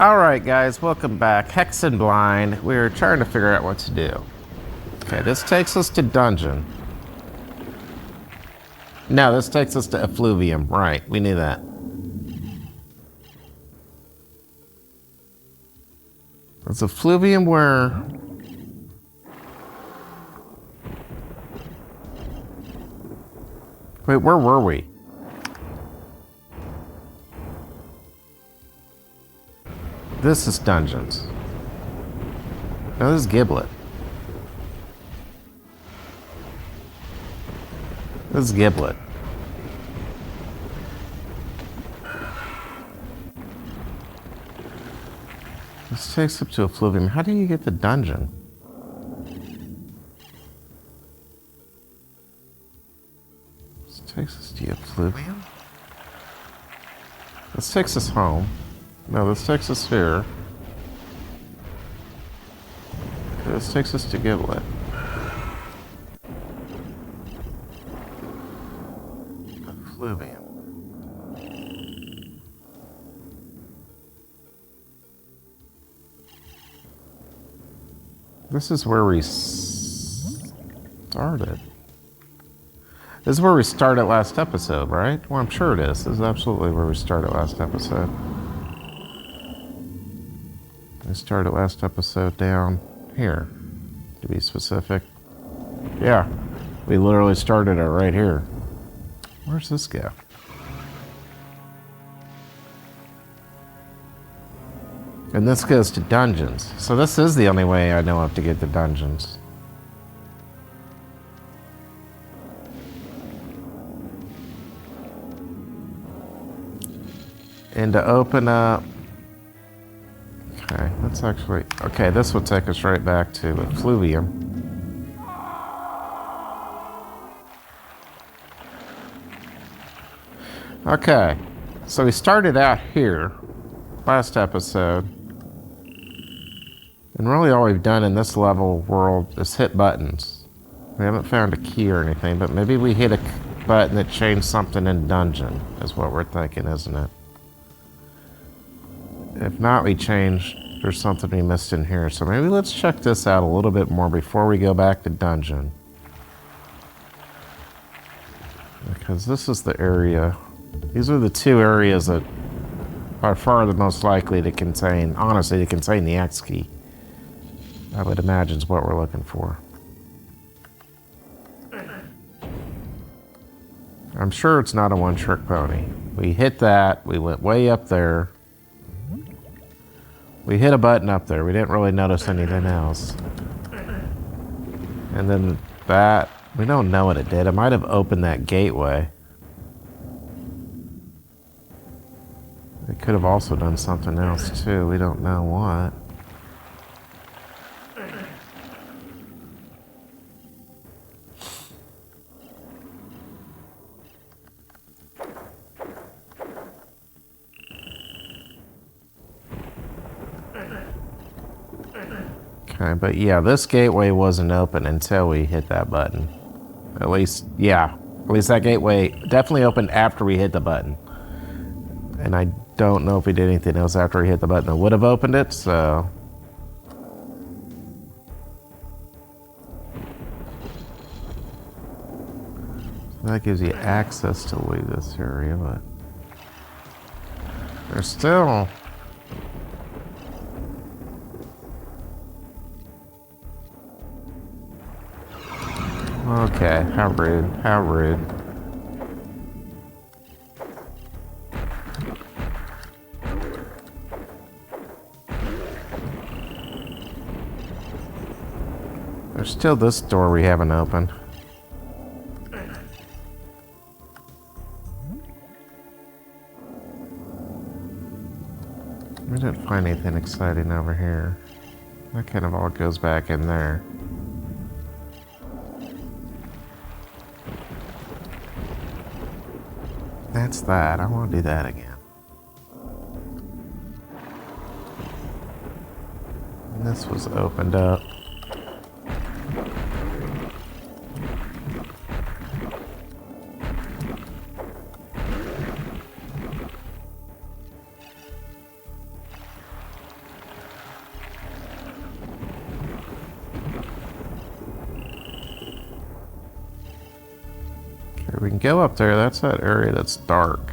Alright guys, welcome back. Hexen blind. We're trying to figure out what to do. Okay, this takes us to dungeon. No, this takes us to Effluvium. Right, we knew that. Is Effluvium where... Wait, where were we? This is dungeons. No, this is Giblet. This is Giblet. This takes up to Effluvium. How do you get the dungeon? This takes us to Effluvium? This takes us home. No, this takes us here. Okay, this takes us to Giblet. Effluvium. This is where we started. This is where we started last episode, right? Well, I'm sure it is. This is absolutely where we started last episode. We started last episode down here, to be specific. Yeah, we literally started it right here. Where's this go? And this goes to dungeons. So this is the only way I know of to get to dungeons. And to open up... Okay, that's actually... Okay, this will take us right back to Effluvium. Okay, so we started out here last episode. And really all we've done in this level world is hit buttons. We haven't found a key or anything, but maybe we hit a button that changed something in dungeon, is what we're thinking, isn't it? If not, there's something we missed in here. So maybe let's check this out a little bit more before we go back to dungeon. Because this is the area. These are the two areas that are far the most likely to contain, honestly, to contain the X key. I would imagine is what we're looking for. I'm sure it's not a one-trick pony. We hit that, we went way up there. We hit a button up there. We didn't really notice anything else. And then that, we don't know what it did. It might have opened that gateway. It could have also done something else too. We don't know what. Okay, but yeah, this gateway wasn't open until we hit that button. At least, yeah. At least that gateway definitely opened after we hit the button. And I don't know if we did anything else after we hit the button that would have opened it, so... That gives you access to leave this area, but... There's still... Okay, how rude, how rude. There's still this door we haven't opened. We didn't find anything exciting over here. That kind of all goes back in there. That's that. I want to do that again. And this was opened up. Okay, we can go up there. That's that area that's dark.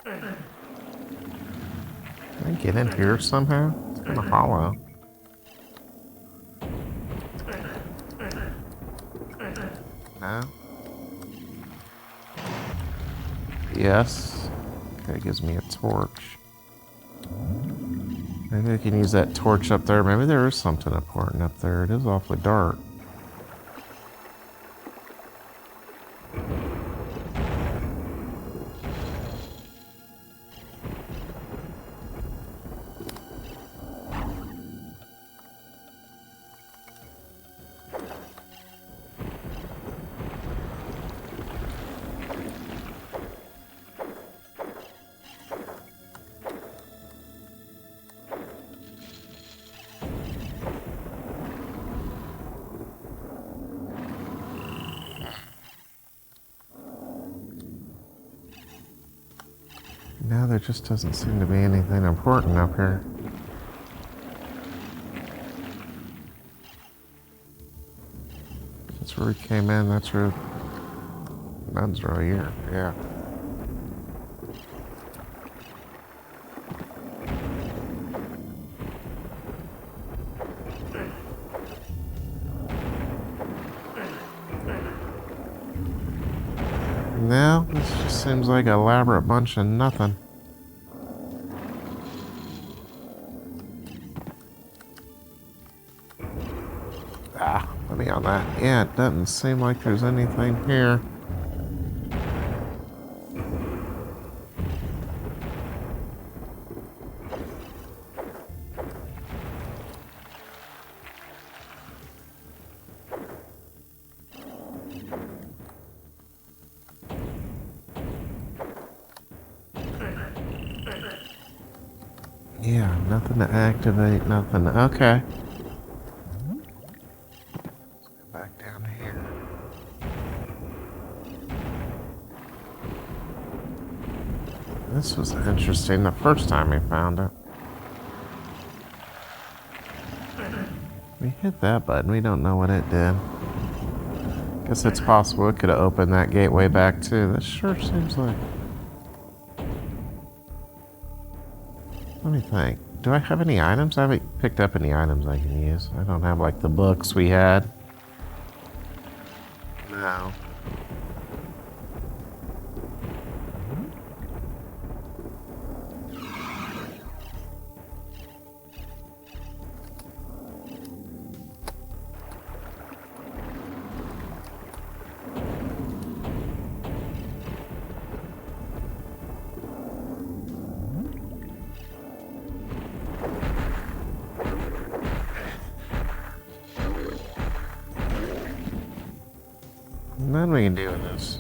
Can I get in here somehow? It's kind of hollow. No? Yes. Okay, it gives me a torch. Maybe I can use that torch up there. Maybe there is something important up there. It is awfully dark. No, there just doesn't seem to be anything important up here. That's where we came in, that's where... None's right here, yeah. No, this just seems like an elaborate bunch of nothing. Ah, let me on that. Yeah, it doesn't seem like there's anything here. Yeah, nothing to activate, nothing. Okay. Let's go back down here. This was interesting the first time we found it. We hit that button, we don't know what it did. Guess it's possible it could have opened that gateway back too. This sure seems like... Let me think. Do I have any items? I haven't picked up any items I can use. I don't have like the books we had. No. Nothing we can do with this.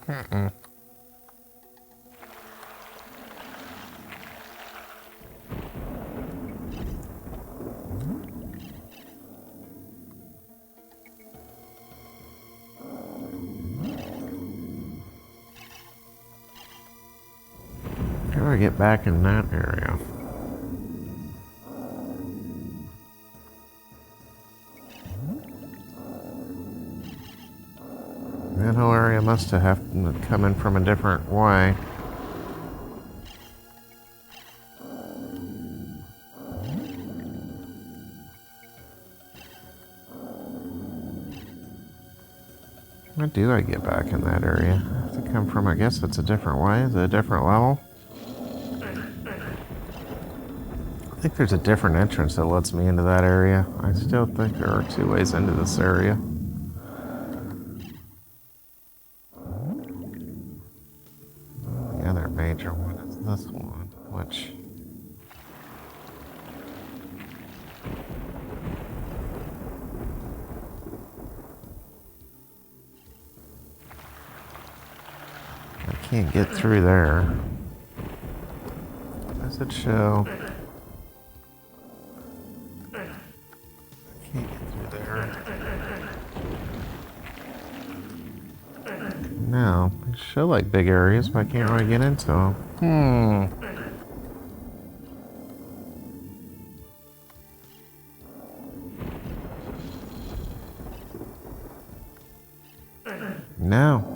Mm-mm. How do I get back in that area? That whole area must have come in from a different way. How do I get back in that area? I have to come from, I guess it's a different way. Is it a different level? I think there's a different entrance that lets me into that area. I still think there are 2 ways into this area. The other major one is this one, which... I can't get through there. Does it show? I can't get through there. No, they show like big areas, but I can't really get into them. No.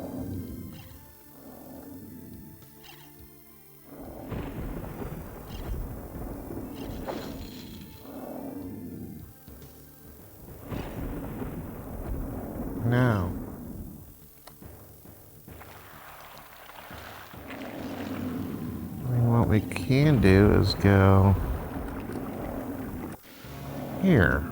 No. I mean, what we can do is go here.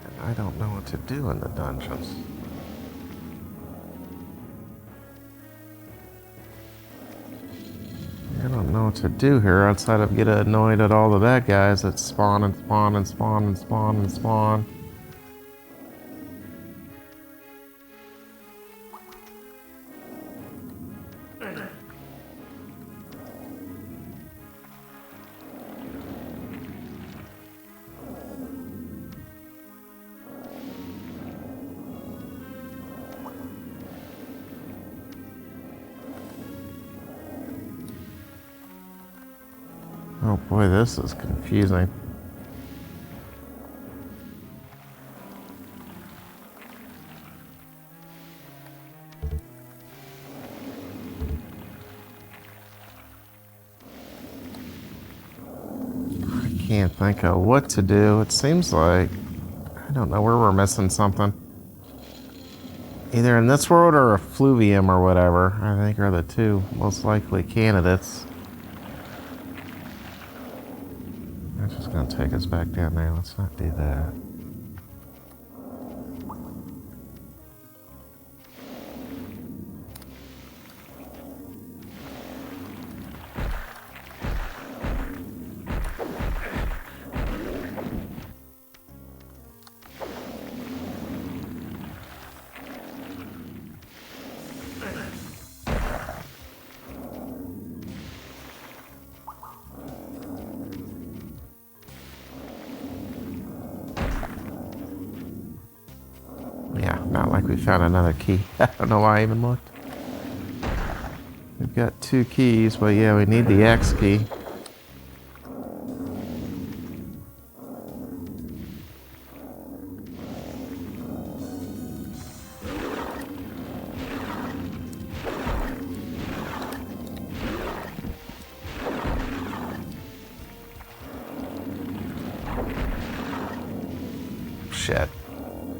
And I don't know what to do in the dungeons. I don't know what to do here outside of get annoyed at all the bad guys that spawn and spawn and spawn and spawn and spawn. Oh boy, this is confusing. I can't think of what to do. It seems like, I don't know where we're missing something. Either in this world or Effluvium or whatever, I think are the 2 most likely candidates. That's just gonna take us back down there. Let's not do that. Yeah, not like we found another key. I don't know why I even looked. We've got 2 keys, but yeah, we need the X key. Shit.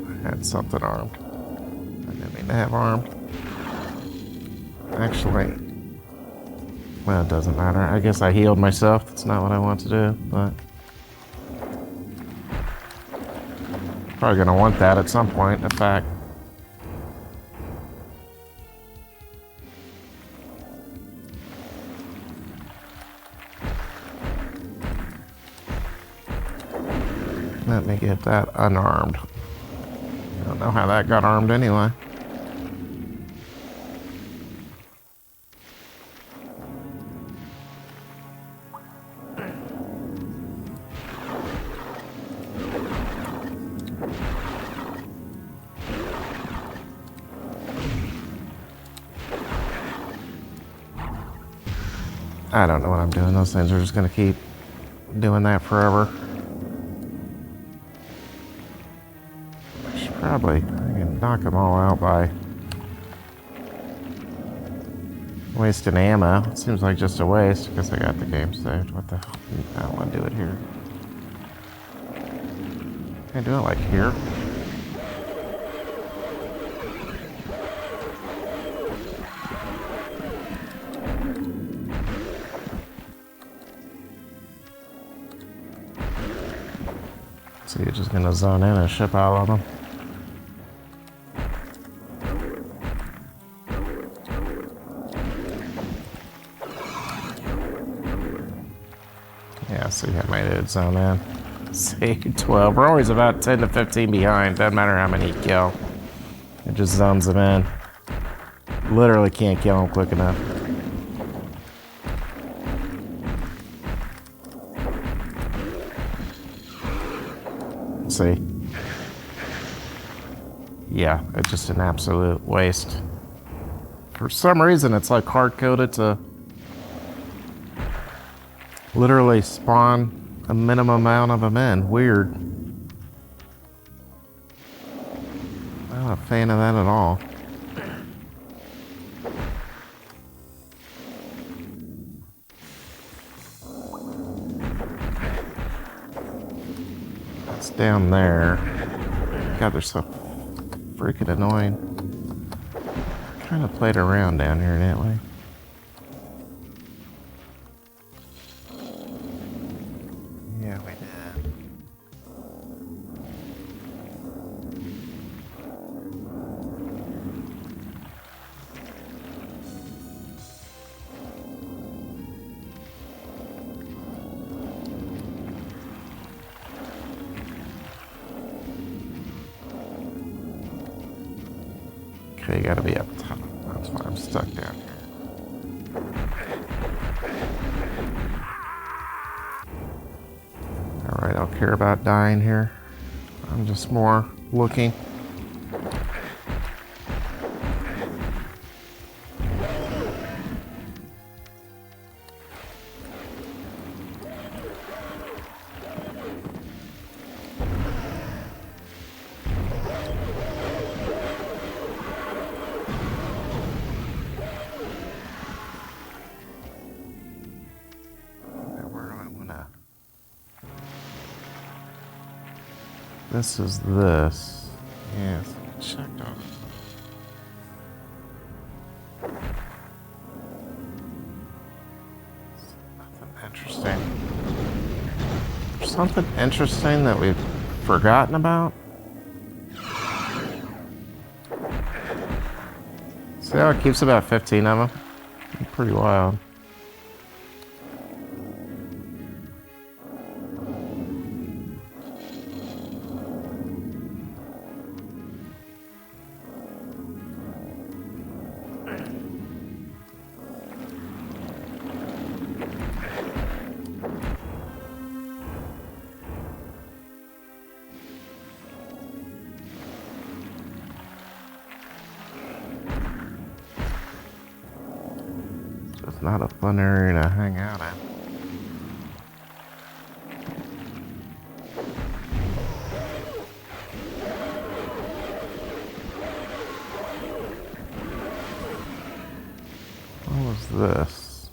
I had something armed. I didn't mean to have armed. Actually, well, it doesn't matter. I guess I healed myself. That's not what I want to do, but probably gonna want that at some point, in fact. Let me get that unarmed. I don't know how that got armed anyway. I don't know what I'm doing. Those things are just gonna keep doing that forever. Probably, I can knock them all out by Wasting ammo. It seems like just a waste because I got the game saved. What the hell? I don't want to do it here. Can I do it like here? So you're just gonna zone in and ship all of them. Yeah, see, I made it zone in. See, 12. We're always about 10 to 15 behind. Doesn't matter how many you kill. It just zones them in. Literally can't kill them quick enough. See? Yeah, it's just an absolute waste. For some reason, it's like hard-coded to literally spawn a minimum amount of them in. Weird. I'm not a fan of that at all. It's down there. God, they're so freaking annoying. Kind of played around down here, didn't we? Yeah, we did. Okay, you gotta be up top. That's why I'm stuck down here. Alright, I don't care about dying here. I'm just more looking. This is this. Yes, I checked on it. Nothing interesting. There's something interesting that we've forgotten about. See how it keeps about 15 of them? Pretty wild. It's not a fun area to hang out in. What was this?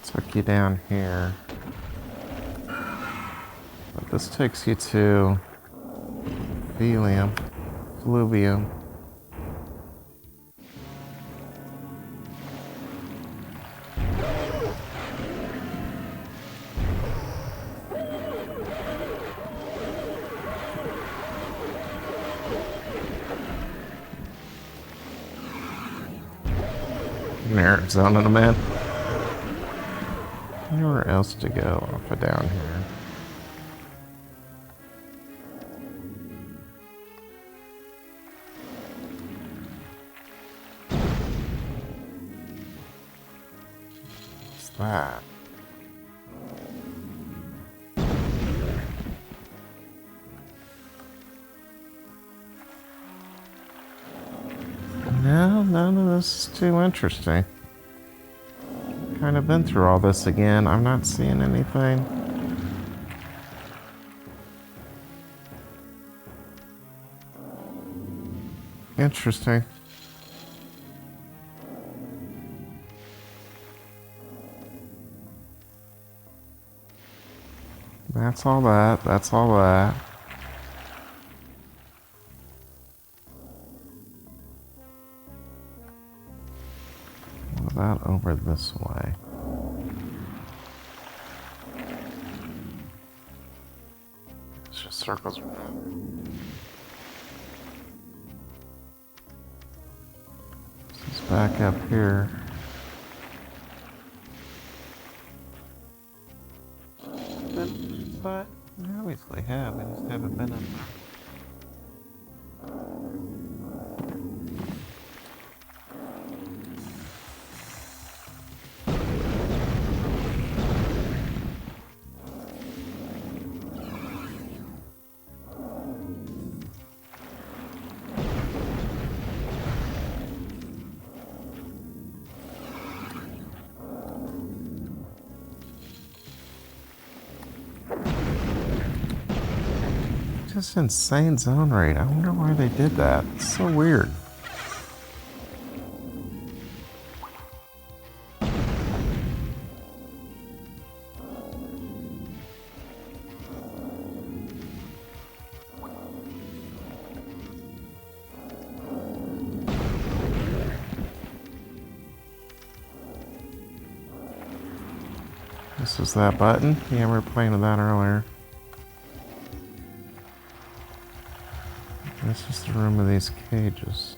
Took you down here. But this takes you to Effluvium. There, zoning them in. Nowhere else to go off of down here. What's that? No, none of this is too interesting. Kind of been through all this again. I'm not seeing anything Interesting. That's all that. That's all that. What about over this way? It's just circles. This is back up here. But I obviously have. I just haven't been up there. Just insane zone rate. I wonder why they did that. It's so weird. This is that button? Yeah, we were playing with that earlier. This is the room of these cages.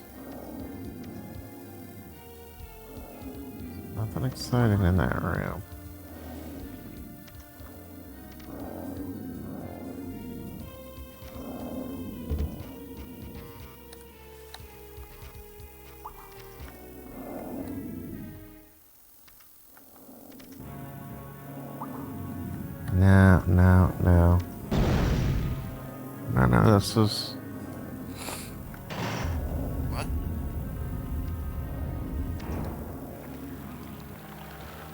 Nothing exciting in that room. No, no, no. No, this is...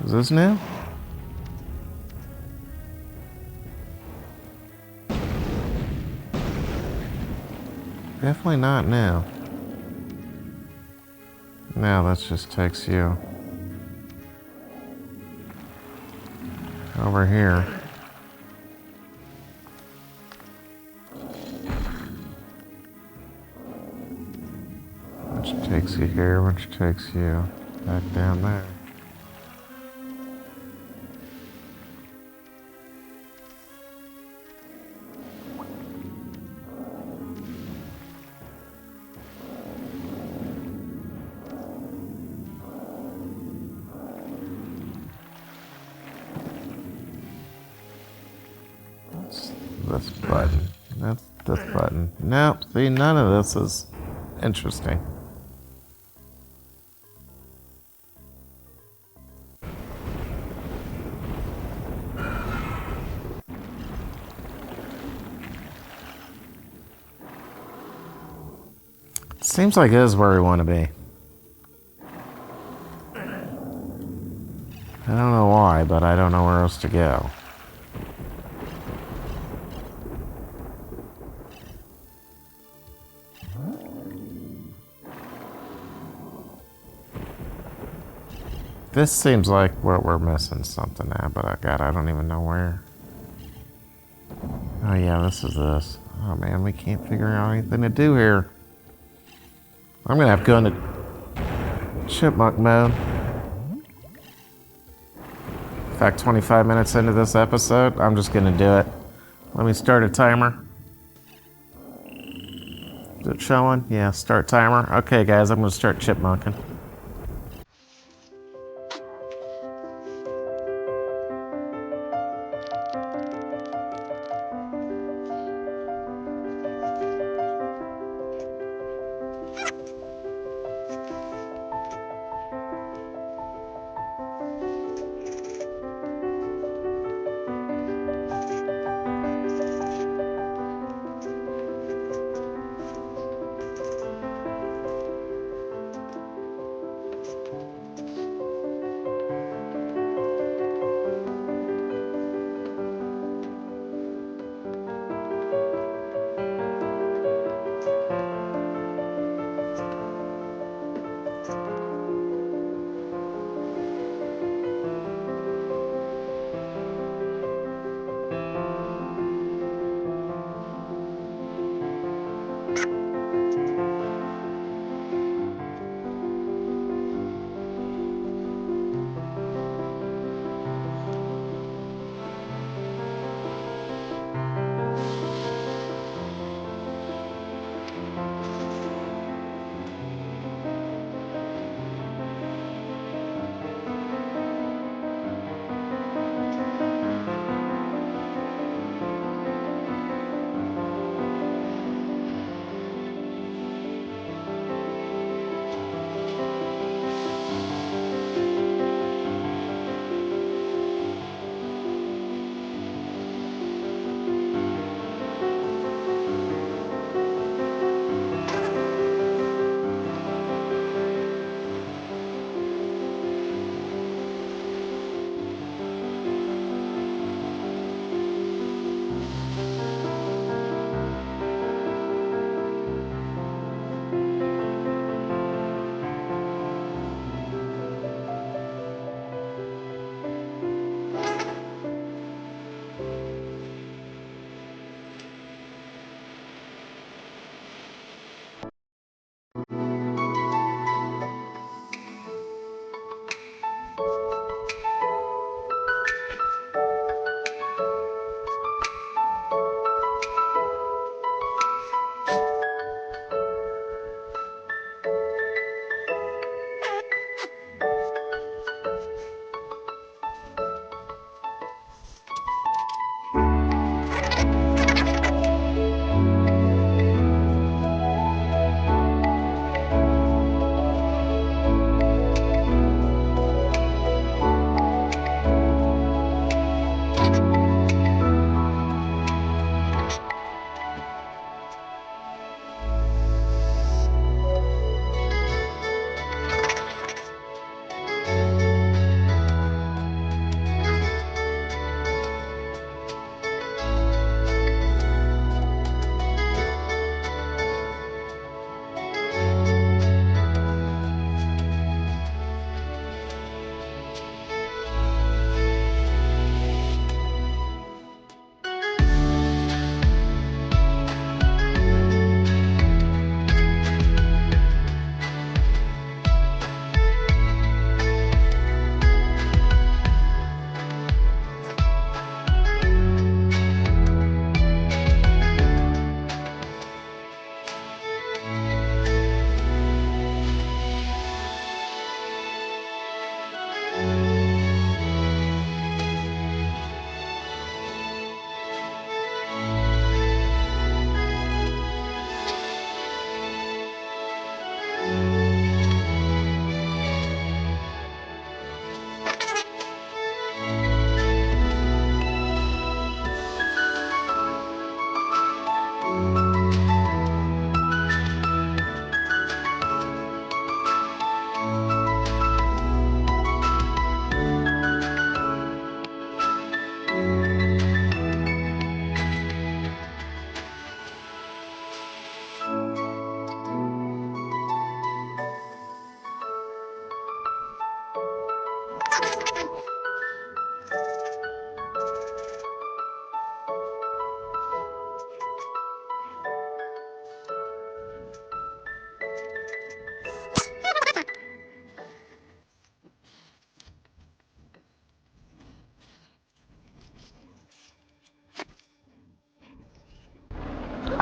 Is this new? Definitely not new. No, that just takes you over here. Which takes you here, which takes you back down there. This button. That's this button. Nope, see, none of this is interesting. Seems like this is where we want to be. I don't know why, but I don't know where else to go. This seems like what we're missing something at, but I don't even know where. Oh yeah, this is this. Oh man, we can't figure out anything to do here. I'm gonna have to go into chipmunk mode. In fact, 25 minutes into this episode, I'm just gonna do it. Let me start a timer. Is it showing? Yeah, start timer. Okay guys, I'm gonna start chipmunking.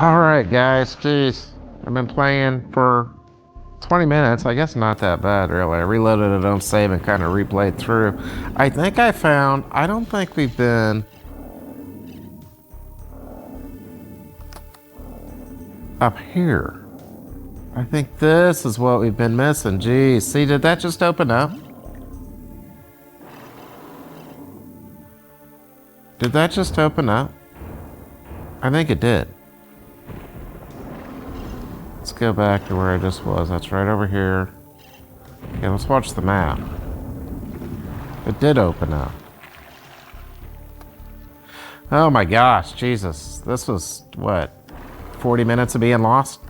Alright, guys. Jeez. I've been playing for 20 minutes. I guess not that bad, really. I reloaded it on save and kind of replayed through. I think I found... I don't think we've been... up here. I think this is what we've been missing. Geez. See, did that just open up? Did that just open up? I think it did. Let's go back to where I just was. That's right over here. Okay, let's watch the map. It did open up. Oh my gosh, Jesus. This was, what, 40 minutes of being lost?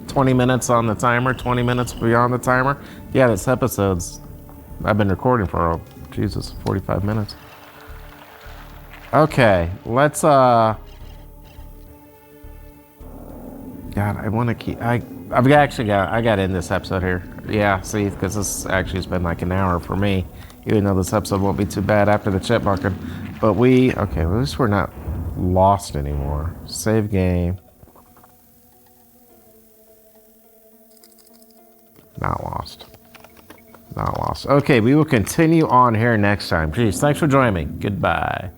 20 minutes on the timer, 20 minutes beyond the timer? Yeah, this episode's... I've been recording for, Jesus, 45 minutes. Okay, let's, God, I want to keep... I got in this episode here. Yeah, see, because this actually has been like an hour for me. Even though this episode won't be too bad after the chipmunking. But we... Okay, well, at least we're not lost anymore. Save game. Not lost. Not lost. Okay, we will continue on here next time. Jeez, thanks for joining me. Goodbye.